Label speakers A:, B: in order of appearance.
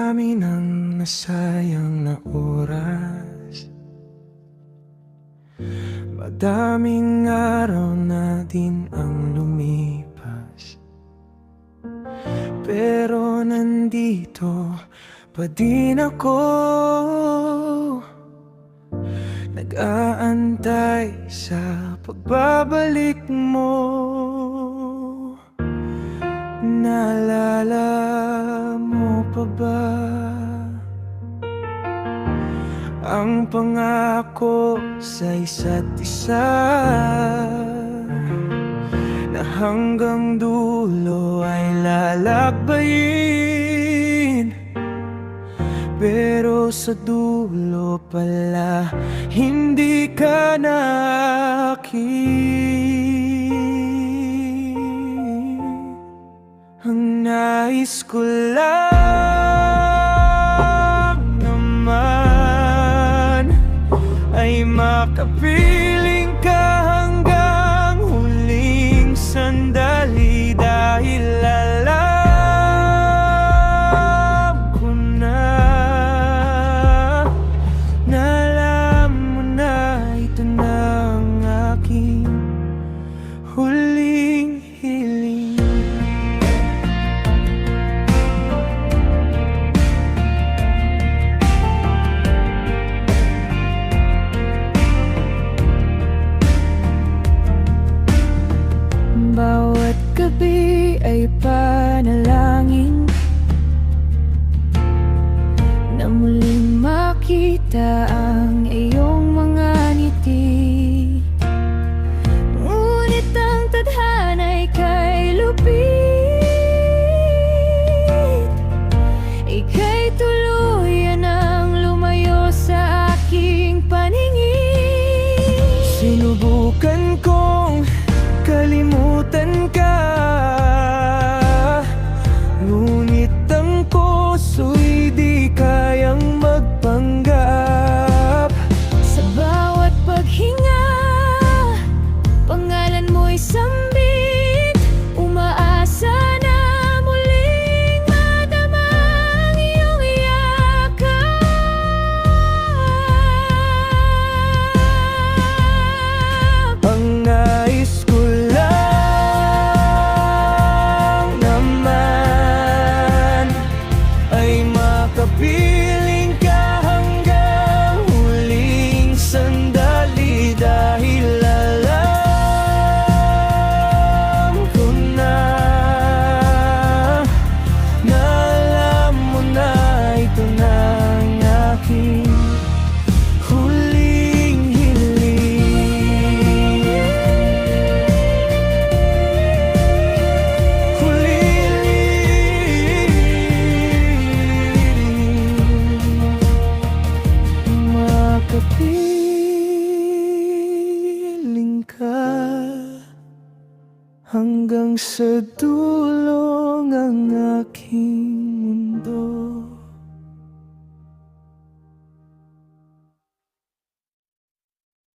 A: Madami nang nasayang na oras, madaming araw na din ang lumipas, pero nandito pa din ako, nag-aantay sa pagbabalik mo. Naalala mo pa ba ang pangako sa isa't isa, na hanggang dulo ay lalakbayin? Pero sa dulo pala hindi ka na akin. Ang nais ko lang naman ay makapiling ka hanggang huling sandali, dahil alam ko na, alam mo na ito na ang aking huling hiling. Bawat gabi ay panalangin na muling makita ang iyong mga ngiti. Ngunit ang tadhana'y kay lupit, ika'y tuluyan ang lumayo sa aking paningin. Sinubukan kong kalimutan ka, ngunit ang puso'y di kayang magpanggap. Sa bawat paghinga, pangalan mo'y sambit, umaasa na muling madama ang iyong yakap. Ang nais ko lang naman ay makapiling ka hanggang huling sandali, dahil alam ko na, alam mo na ito na ang aking huling hiling. Makapiling ka hanggang sa dulo ng aking